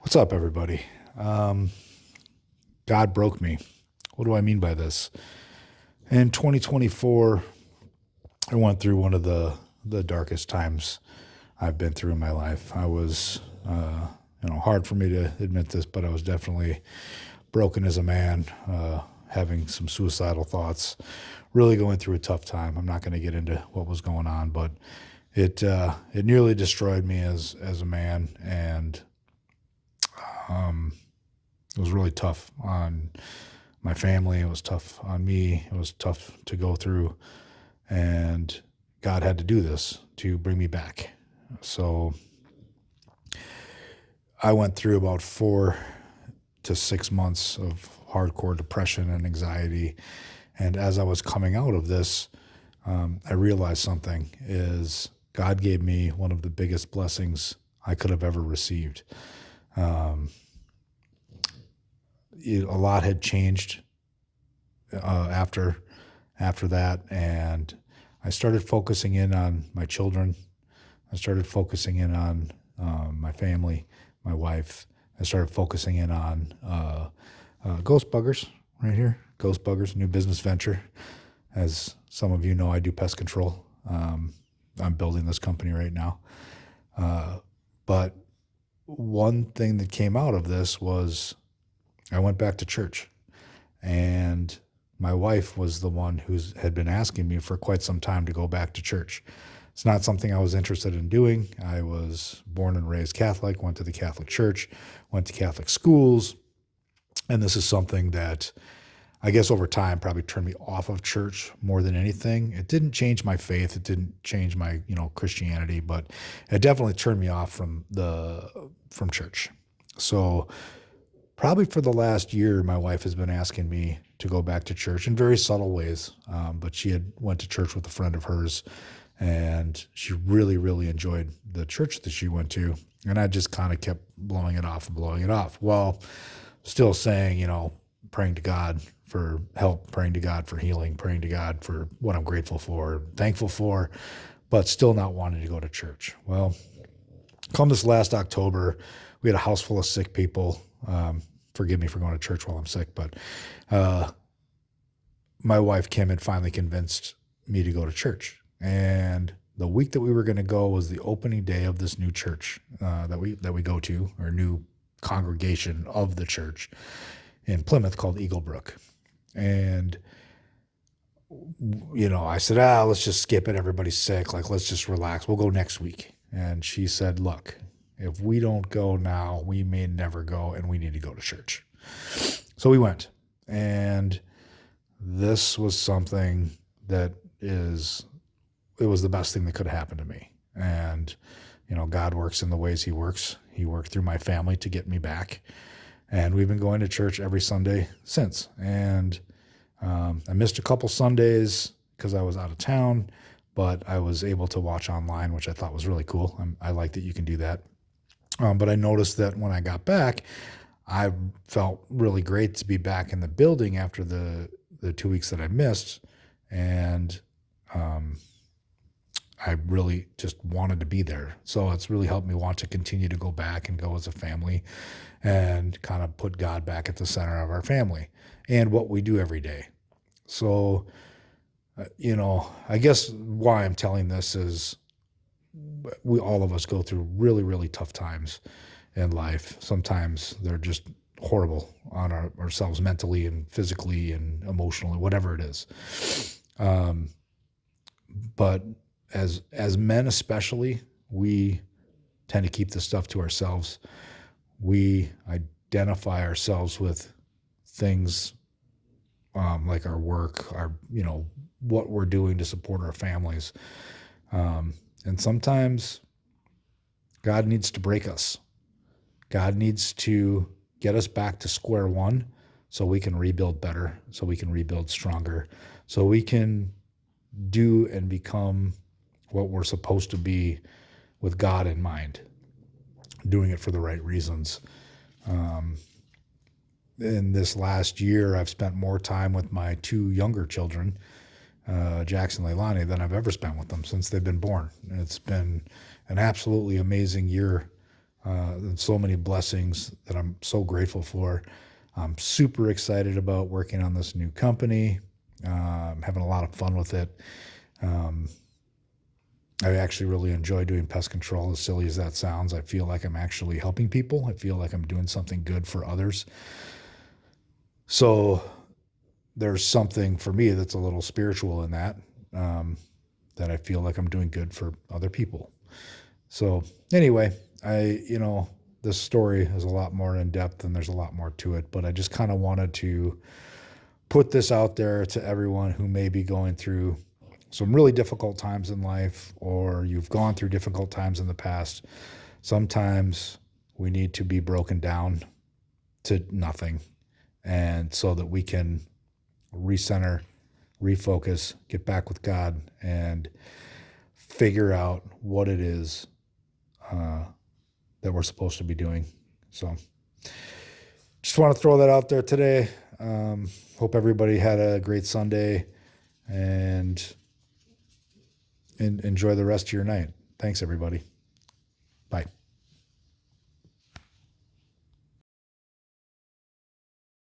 What's up, everybody? God broke me. What do I mean by this? In 2024, I went through one of the darkest times I've been through in my life. I was, hard for me to admit this, but I was definitely broken as a man, having some suicidal thoughts, really going through a tough time. I'm not going to get into what was going on, but it nearly destroyed me as a man, and it was really tough on my family. It was tough on me. It was tough to go through. And God had to do this to bring me back. So I went through about 4 to 6 months of hardcore depression and anxiety. And as I was coming out of this, I realized something is God gave me one of the biggest blessings I could have ever received. Um, a lot had changed after that, and I started focusing in on my children. I started focusing in on my family, my wife. I started focusing in on Ghost Buggers right here. Ghost Buggers, new business venture. As some of you know, I do pest control. I'm building this company right now. But one thing that came out of this was I went back to church, and my wife was the one who had been asking me for quite some time to go back to church. It's not something I was interested in doing. I was born and raised Catholic, went to the Catholic Church, went to Catholic schools, and this is something that I guess over time probably turned me off of church more than anything. It didn't change my faith, it didn't change my, Christianity, but it definitely turned me off from church. So probably for the last year, my wife has been asking me to go back to church in very subtle ways. But she had went to church with a friend of hers, and she really, really enjoyed the church that she went to. And I just kind of kept blowing it off and blowing it off. Well, still saying, praying to God for help, praying to God for healing, praying to God for what I'm grateful for, thankful for, but still not wanting to go to church. Well, come this last October, we had a house full of sick people. Forgive me for going to church while I'm sick, but uh, my wife Kim had finally convinced me to go to church. And the week that we were going to go was the opening day of this new church that we go to, or new congregation of the church in Plymouth called Eaglebrook. And I said, let's just skip it. Everybody's sick. Like, let's just relax. We'll go next week. And she said, look, if we don't go now, we may never go, and we need to go to church. So we went. And this was something that it was the best thing that could have happened to me. And, God works in the ways he works. He worked through my family to get me back. And we've been going to church every Sunday since. And I missed a couple Sundays because I was out of town, but I was able to watch online, which I thought was really cool. I like that you can do that. But I noticed that when I got back, I felt really great to be back in the building after the 2 weeks that I missed. And I really just wanted to be there. So it's really helped me want to continue to go back and go as a family and kind of put God back at the center of our family and what we do every day. So, I guess why I'm telling this is all of us go through really, really tough times in life. Sometimes they're just horrible on ourselves mentally and physically and emotionally, whatever it is. But as men especially, we tend to keep this stuff to ourselves. We identify ourselves with things like our work, what we're doing to support our families. And sometimes God needs to break us. God needs to get us back to square one so we can rebuild better, so we can rebuild stronger, so we can do and become what we're supposed to be with God in mind, doing it for the right reasons. In this last year, I've spent more time with my two younger children, Jackson and Leilani, than I've ever spent with them since they've been born. And it's been an absolutely amazing year and so many blessings that I'm so grateful for. I'm super excited about working on this new company. I'm having a lot of fun with it. Um, I actually really enjoy doing pest control, as silly as that sounds. I feel like I'm actually helping people. I feel like I'm doing something good for others. So there's something for me that's a little spiritual in that, um, that I feel like I'm doing good for other people. So anyway, this story is a lot more in depth and there's a lot more to it, but I just kind of wanted to put this out there to everyone who may be going through some really difficult times in life, or you've gone through difficult times in the past. Sometimes we need to be broken down to nothing, and so that we can recenter, refocus, get back with God, and figure out what it is uh, that we're supposed to be doing. So just want to throw that out there today. Hope everybody had a great Sunday and enjoy the rest of your night. Thanks, everybody. Bye.